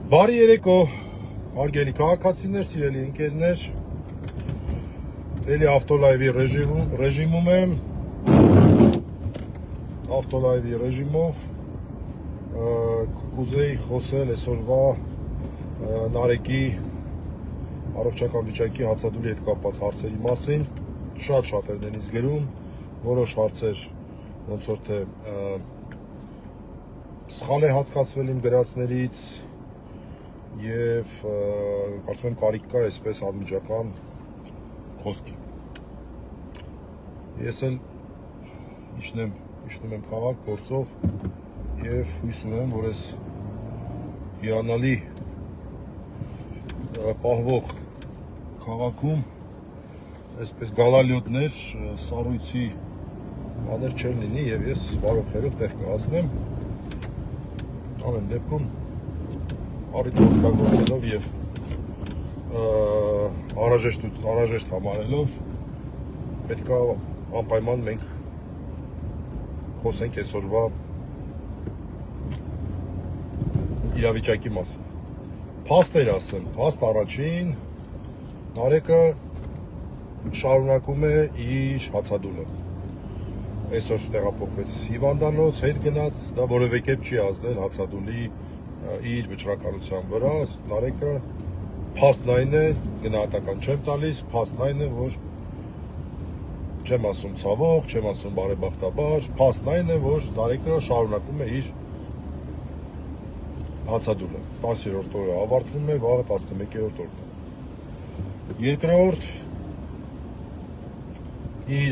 Բարի երեկո, հարգելի քաղաքացիներ, սիրելի ընկերներ, էլի ավտոլայվի ռեժիմում եմ, ավտոլայվի ռեժիմով կուզեի խոսել այսօրվա Նարեկի առողջական վիճակի հացադուլի հետ կապված հարցերի մասին, շատ են ինձ գրում, որոշ հարցեր ոնց որ թե սխալ է հասկացվել իմ գրածներից և կարծում եմ կարիք կա այսպես անմիջական խոսքի։ Ես էլ իջնում եմ քաղաք գործով և հույս ունեմ, որ այս հիանալի պահվող քաղաքում այսպես գալալյոտներ, սառույցի բաներ չեն լինի և ես բարով խերով տեղ կհասնեմ, ամեն դեպքում առիթը օգտագործելով և անհրաժեշտ համարելով պետք է անպայման մենք խոսենք այսօրվա իրավիճակի մասին։ Փաստեր ասեմ, փաստ առաջին, Նարեկը շարունակում է իր հացադուլը։ Այսօր տեղափոխվեց հիվանդանոց, հետ գնաց, դա որևէ կերպ չի ազդել հացադուլի իր վճռականության վրա, Նարեկը փաստն այն է, գնահատական չեմ տալիս, փաստն այն է, որ չեմ ասում ցավոք, չեմ ասում բարեբախտաբար, փաստն այն է, որ Նարեկը շարունակում է իր հացադուլը։ 10-րդ օրը ավարտվում է, վաղը 11-րդ օրն է։ Երկրորդ, իր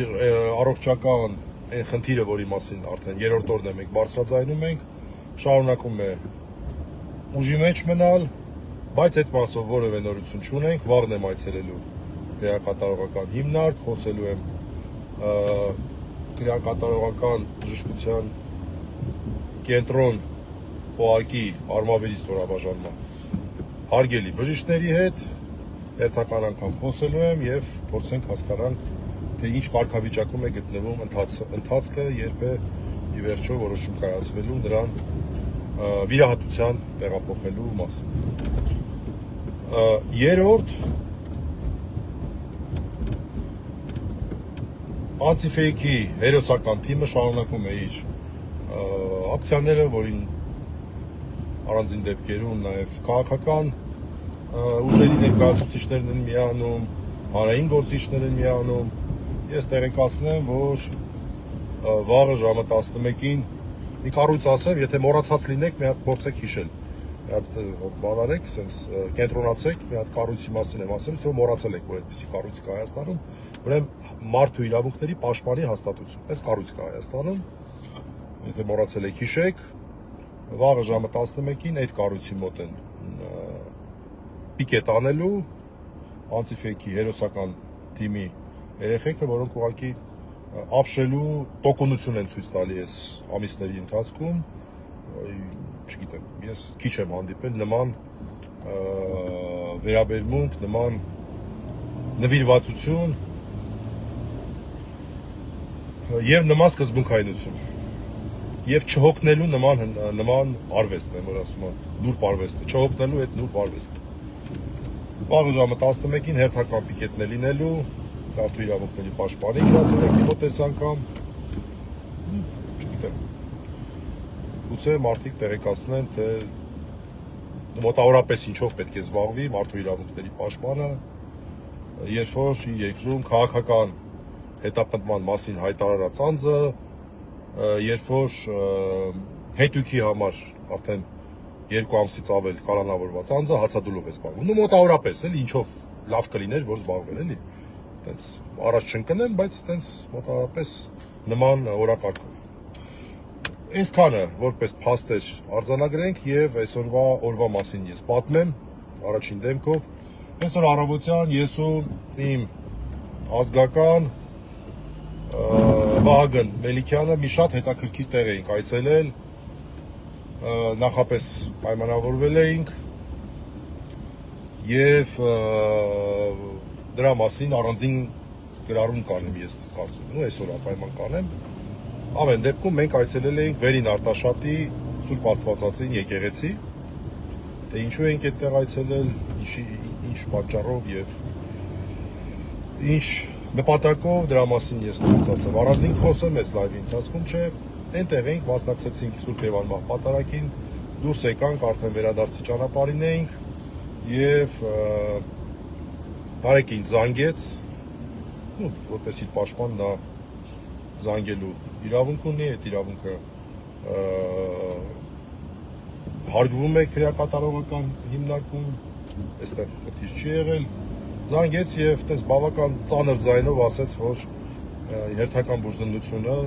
առողջական այն խնդիրը, որի մասին արդեն երրորդ օրն է մենք բարձրաձայնում ենք, շարունակում է ուժի մեջ մնալ, բայց այդ մասով որևէ նորություն չունենք, վաղն եմ այցելելու քրեակատարողական հիմնարկ, խոսելու եմ քրեակատարողական բժշկության կենտրոն ՕԱԿ-ի արմավիրի ստորաբաժանման հարգելի բժիշկների հետ, հերթական անգամ խոսելու եմ և փորձենք հասկանանք, թե ինչ կարգավիճակում է գտնվում ընթացքը, երբ է ի վերջո որոշում կայացվելու նրան վիրահատության տեղափոխելու մասին։ Երրորդ, Անտիֆեյքի հերոսական թիմը շարունակում է իր ակցիաները, որին առանձին դեպքերում նաև քաղաքական ուժերի ներկայացուցիչներն են միանում, հանրային գործիչներ են միանում։ Ես տեղեկացնեմ, որ վաղը ժամը 11-ին մի կառույց ասեմ, եթե մոռացած լինեք, մի հատ փորձեք հիշել։ Մի հատ բան արեք, ասենց կենտրոնացեք, մի հատ կառույցի մասին եմ ասում, որ մոռացել եք, որ այդպիսի կառույց կա Հայաստանում, ուրեմն մարդու իրավունքների պաշտպանի հաստատություն։ Այս կառույց կա Հայաստանում։ Եթե մոռացել եք, հիշեք, վաղը ժամը 11-ին այդ կառույցի մոտ են պիկետ անելու Անտիֆեյքի հերոսական թիմի երեխեքը, որոնք ուղղակի ապշելու տոկունություն են ցույց տալի այս ամիսների ընթացքում, չգիտեմ, ես քիչ եմ հանդիպել նման վերաբերմունք, նման նվիրվածություն և նման սկզբունքայնություն և չհոգնելու նման արվեստ եմ, որ ասում եմ, նուրբ արվեստ է, չհոգնելու այդ նուրբ արվեստը։ Վաղը ժամը 11-ին հերթական պիկետն է լինելու, մարդու իրավունքների պաշտպանի գրասել եք մոտես անգամ, չգիտեմ, գուցե մարդիկ տեղեկացնեն, թե մոտավորապես ինչով պետք է զբաղվի մարդու իրավունքների պաշտպանը, երբ որ երկրում քաղաքական հետապնդման մասին հայտարարած անձը, երբ որ հետույքի համար արդեն 2 ամսից ավել կալանավորված անձը հացադուլով է զբաղվում, մոտավորապես էլի ինչով լավ կլիներ, որ զբաղվել էլի, տենց առաջ չընկնեմ, բայց տենց մոտավորապես նման օրակարգով։ Այսքանը որպես փաստեր արձանագրենք և այսօրվա օրվա մասին ես պատմեմ առաջին դեմքով։ Այսօր առավոտյան ես ու իմ ազգական Վահագն Մելիքյանը մի շատ հետաքրքիր տեղ էինք այցելել, նախապես պայմանավորվել էինք և դրա մասին առանձին գրառում կանեմ ես կարծում եմ, այսօր անպայման կանեմ։ Ամեն դեպքում մենք այցելել էինք Վերին Արտաշատի Սուրբ Աստվածածին եկեղեցի, թե ինչու ենք այդտեղ այցելել, ինչ պատճառով եւ ինչ նպատակով, դրա մասին ես նույնպես ասեմ։ Առանձին խոսեմ այս լայվի ընթացքում, չէ, այնտեղ ենք, մասնակցեցինք Սուրբ Երևան պատարագին, դուրս եկանք, արդեն վերադարձի ճանապարհին էինք եւ Արեգին զանգեց, որպես իր պաշտպան նա զանգելու իրավունք ունի, այդ իրավունքը հարգվում է քրեակատարողական հիմնարկում, այստեղ խնդիր չի եղել, զանգեց եւ այդպես բավական ծանր ձայնով ասաց, որ հերթական բուժզննությունը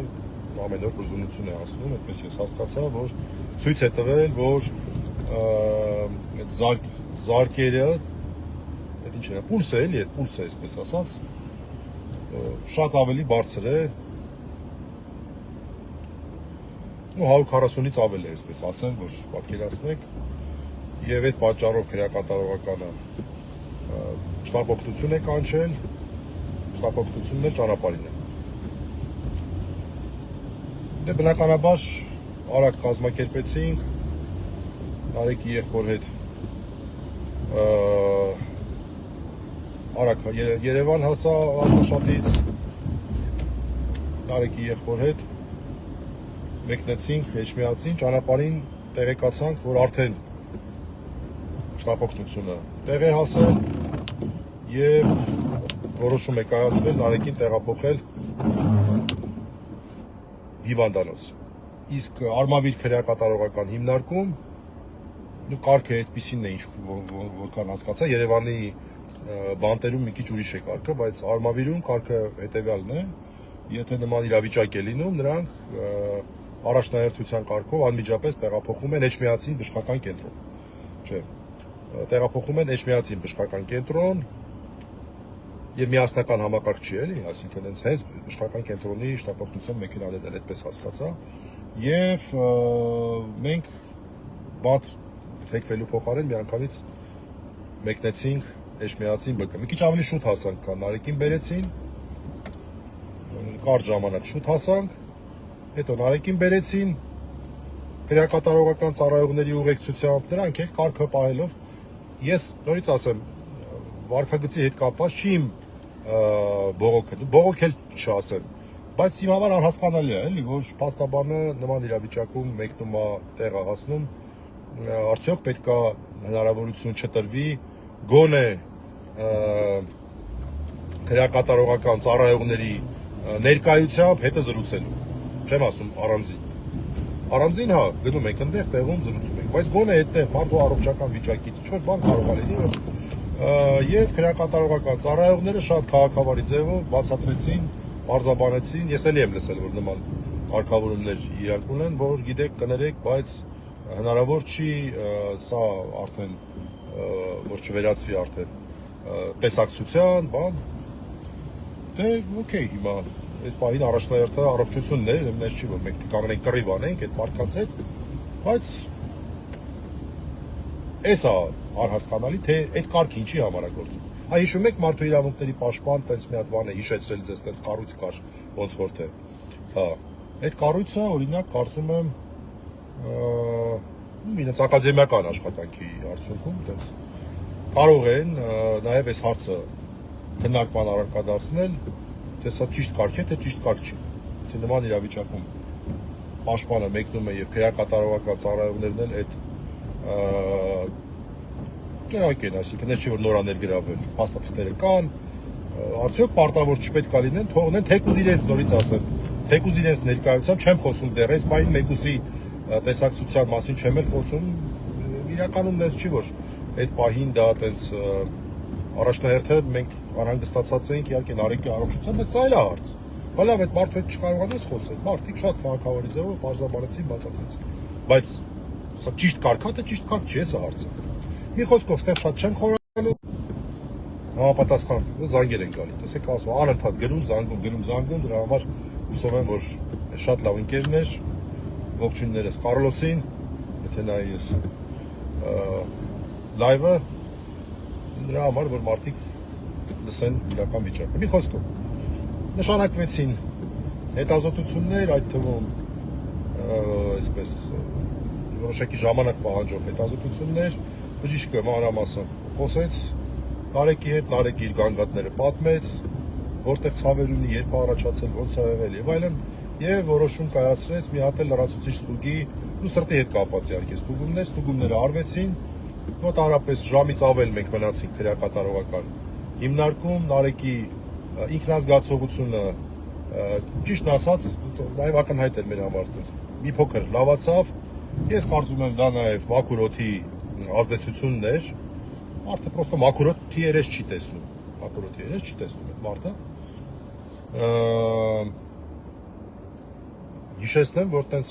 ամեն օր բուժզննություն է ասում, այդպես ես հասկացա, որ ցույց է տվել, որ այդ զարկերը, այդ ինչ է, պուլսը էլի, այդ պուլսը այսպես ասած, շատ ավելի բարձր է, 140-ից ավել է, այսպես ասեմ, որ պատկերացնեք, եւ այդ պատճառով քրեակատարողականը շտապօգնություն է կանչել, շտապօգնությունն էլ ճանապարհին է։ Դե բնականաբար արագ կազմակերպեցինք Արեգի եղբոր հետ արագ Երևան հասա Արտաշատից Արեգի եղբոր հետ մեկնեցինք, հեչմիածին, ճանապարհին տեղեկացանք, որ արդեն շտապօգնությունը տեղ է հասել եւ որոշում է կայացվել Արեգին տեղափոխել հիվանդանոց։ Իսկ արմավիր քրեակատարողական հիմնարկում կարգը այդպիսին է, որքան հասկացա, Երևանի բանտերում մի քիչ ուրիշ է կարգը, բայց արմավիրում կարգը հետեւյալն է, եթե նման իրավիճակ է լինում, նրանք առաջնահերթության կարգով անմիջապես տեղափոխում են Էջմիածին բժշկական կենտրոն։ Չէ, տեղափոխում են Էջմիածին բժշկական կենտրոն եւ միասնական համակարգ չի էլի, այսինքն հենց բժշկական կենտրոնի շտապօգնության մեքենաներն են, այդպես հասկացա, եւ մենք բադ թեքվելու փոխարեն միանգամից մեկնեցինք Էջմիածին ԲԿ։ Մի քիչ ավելի շուտ հասանք, քան Արեգին բերեցին, կարճ ժամանակ շուտ հասանք, հետո Արեգին բերեցին քրեակատարողական ծառայողների ուղեկցությամբ, նրանք էլ կարգը պահելով, ես նորից ասեմ, վարքագծի հետ կապված չի իմ բողոքել չասեմ, բայց իմ համար անհասկանալի է, էլի, որ փաստաբանը նման իրավիճակում մեկնում է տեղը հասնում, արդյոք պետք է հնարավորություն չտրվի գոնե քրեակատարողական ծառայողների ներկայությամբ հետը զրուցելու, չեմ ասում առանձին հա, գնում ենք այնտեղ տեղում զրուցում ենք, բայց գոնե այդտեղ մարդու առողջական վիճակից ինչ-որ բան կարող է լինի, որ եւ քրեակատարողական ծառայողները շատ քաղաքավարի ձևով բացատրեցին, բարձաբանեցին, ես էլի եմ լսել, որ նման կարգավորումներ իրանք ունեն, որ գիտեք կներեք, բայց հնարավոր չի սա արդեն որ չվերածվի արդեն տեսակցության, բան, դե օքեյ, հիմա այդ պահին առաջնահերթը առողջությունն է, մեզ չի, որ մենք կարող ենք կռիվ անենք այդ մարդկանց հետ, բայց էս է անհասկանալի, թե այդ կարգը ինչի համար է գործում։ Հիշում եք մարդու իրավունքների պաշտպան, տենց մի հատ բան է հիշեցրել ձեզ, տենց կառույց կար, ոնց որ թե։ Հա, այդ կառույցը, օրինակ, կարծում եմ իրենց ակադեմիական աշխատանքի արդյունքում տենց կարող են նաև այս հարցը քննարկման առարկա դարձնել, թե սա ճիշտ կարգ է, թե ճիշտ կարգ չի։ Թե նման իրավիճակում պաշտպանը մեկնում է եւ քրեակատարողական ծառայողներն էլ այդ տեղակ են, այսինքն չի որ նորա ներգրավել, փաստաթղթերը կան, արդյոք պարտավոր չպետք է լինեն, թողնեն թեկուզ իրենց նորից ասեմ, թեկուզ իրենց ներկայությամբ չեմ խոսում դեռ, այս բանի մեկուսի տեսակցության մասին չեմ էլ խոսում, իրականում մեզ չի որ այդ պահին դա տենց առաջնահերթը մենք անհանգստացած ենք իհարկե Արեգի առողջության, բայց սա էլ է հարց։ Բալավ այդ մարդու հետ չկարողանես խոսել, մարդիկ շատ քաղաքավարի ձևով բարձրաբանեցին, բացատրեցին, բայց սա ճիշտ կարգ է, թե ճիշտ կարգ չի, սա հարցը։ Մի խոսքով ստեղ շատ չեմ խորհրդելու, համապատասխան զանգեր են գալի, տեսեք ասում, անընդհատ գրում, զանգում, դրա համար հուսով եմ, որ շատ լավ ընկերներ, ողջույններս Կարլոսին, եթե նայի ես լայվը, նրա համար, որ մարդիկ լսեն իրական վիճակը։ Մի խոսքով, նշանակվեցին հետազոտություններ, այդ թվում այսպես որոշակի ժամանակ պահանջող հետազոտություններ, բժիշկը մանրամասն խոսեց Նարեկի հետ, Նարեկի իր գանգատները պատմեց, որտեղ ցավեր ունի, երբ առաջացել, ոնց է եղել եւ այլն, եւ որոշում կայացրեց մի հատ էլ լրացուցիչ ստուգի ու սրտի հետ կապված իհարկե ստուգումները արվեցին, մոտավորապես ժամից ավել մենք մնացինք քրեակատարողական հիմնարկում, Նարեկի ինքնազգացողությունը ճիշտ ասած նաեւ ակնհայտ էր մեր համար, մի փոքր լավացավ, ես կարծում եմ դա նաեւ մաքուր օդի ազդեցությունն էր, մարդը պրոստը մաքուր օդի երես չի տեսնում, այդ մարդը, հիշեցնեմ, որ տենց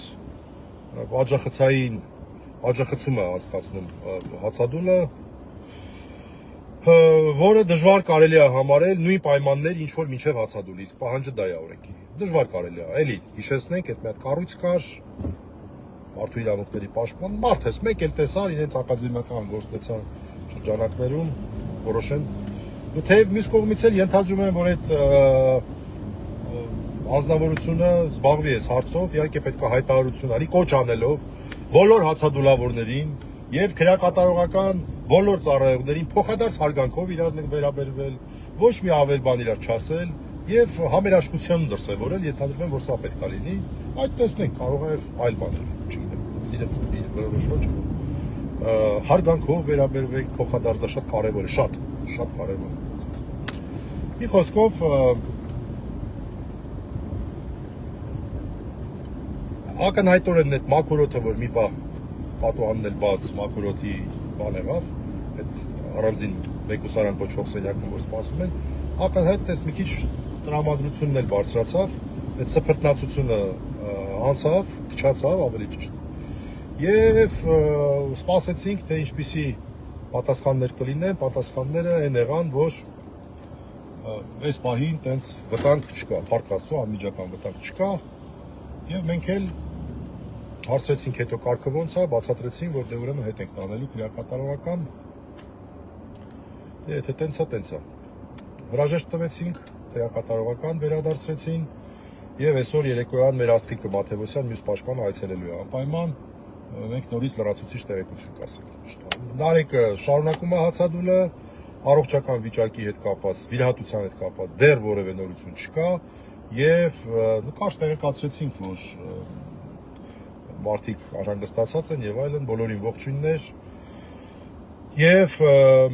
աջախցում է անցկացնում հացադուլը, որը դժվար կարելի է համարել նույն պայմաններ, ինչ որ մինչև հացադուլը, իսկ պահանջը դա է օրենքի, դժվար կարելի է, էլի, հիշեցնենք, այդ մի հատ կառույց կար, մարդու իրավունքների պաշտպան, մարդես, մեկ էլ տեսար, իրենց ակադեմիական գործնեցան շրջանակներում, որոշեն, ու թեև մյուս կողմից էլ ենթադրում եմ, որ այդ անձնավորությունը զբաղվի այս հարցով, իհարկե պետք է հայտարարություն արի, կոչ անելով բոլոր հացադուլավորներին եւ քրեակատարողական բոլոր ծառայողներին փոխադարձ հարգանքով իրար վերաբերվել, ոչ մի ավել բան իրար չասել եւ համերաշխության դրսեւորել, ենթադրում եմ, որ սա պետք է լինի, այդ տեսնենք, կարող է այլ բաներ, չգիտեմ, իրենց որոշված հարգանքով վերաբերվենք փոխադարձ, դա շատ կարեւոր է, շատ կարեւոր է։ Մի խոսքով ակնհայտորեն այդ մաքուր օդը, որ մի պահ պատուհանն էլ բաց մաքուր օդի բան եղավ, այդ առանձին մեկուսարան կոչվող սենյակում որ սպասում են, ակնհայտ այս մի քիչ տրամադրությունն էլ բարձրացավ, այդ սփռտնացությունը անցավ, քչացավ ավելի ճիշտ։ Եվ սպասեցինք, թե ինչպիսի պատասխաններ կլինեն, պատասխանները այն եղան, որ այս պահին տենց վտանգ չկա, փառք Աստծո, անմիջական վտանգ չկա, եւ մենք էլ հարցրեցինք հետո կարգը ոնց է, բացատրեցին, որ դե ուրեմն հետ ենք տանելու քրեակատարողական, եթե տենց է։ Հրաժեշտ տվեցինք, քրեակատարողական վերադարձրեցին եւ այսօր երեկոյան մեր Աստղիկը Մաթեոսյան մյուս պաշտպանը այցելելու է անպայման, մենք նորից լրացուցիչ տեղեկություն կասենք։ Նարեկը շարունակում է հացադուլը, առողջական վիճակի հետ կապված, վիրահատության հետ կապված դեռ որևէ նորություն չկա եւ նկաշ տեղեկացրեցինք, որ մարդիկ անհանգստացած են եւ այլն, բոլորին ողջույններ եւ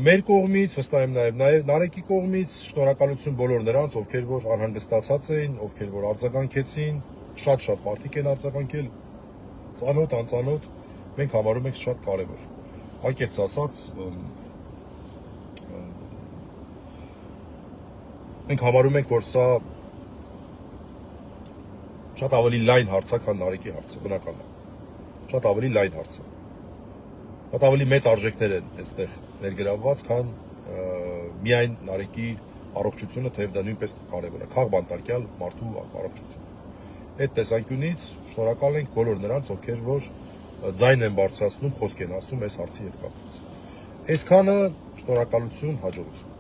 մեր կողմից, վստահ եմ նաեւ Նարեկի կողմից շնորհակալություն բոլոր նրանց, ովքեր որ անհանգստացած էին, ովքեր որ արձագանքեցին, շատ մարդիկ են արձագանքել, ծանոթ, անծանոթ, մենք համարում ենք շատ կարեւոր։ Անկեղծ ասած, մենք համարում ենք, որ սա շատ ավելի լայն հարց է, քան Նարեկի հարցը, բնական է։ Շատ ավելի լայն հարց է։ Շատ ավելի մեծ արժեքներ են այստեղ ներգրավված, քան միայն Նարեկի առողջությունը, թեև դա նույնպես կարևոր է, քաղբանտարկյալ մարդու առողջությունը։ Այդ տեսանկյունից շնորհակալ ենք բոլոր նրանց, ովքեր որ ձայն են բարձրացնում, խոսք են ասում այս հարցի հետ կապված։ Այսքանը, շնորհակալություն, հաջողություն։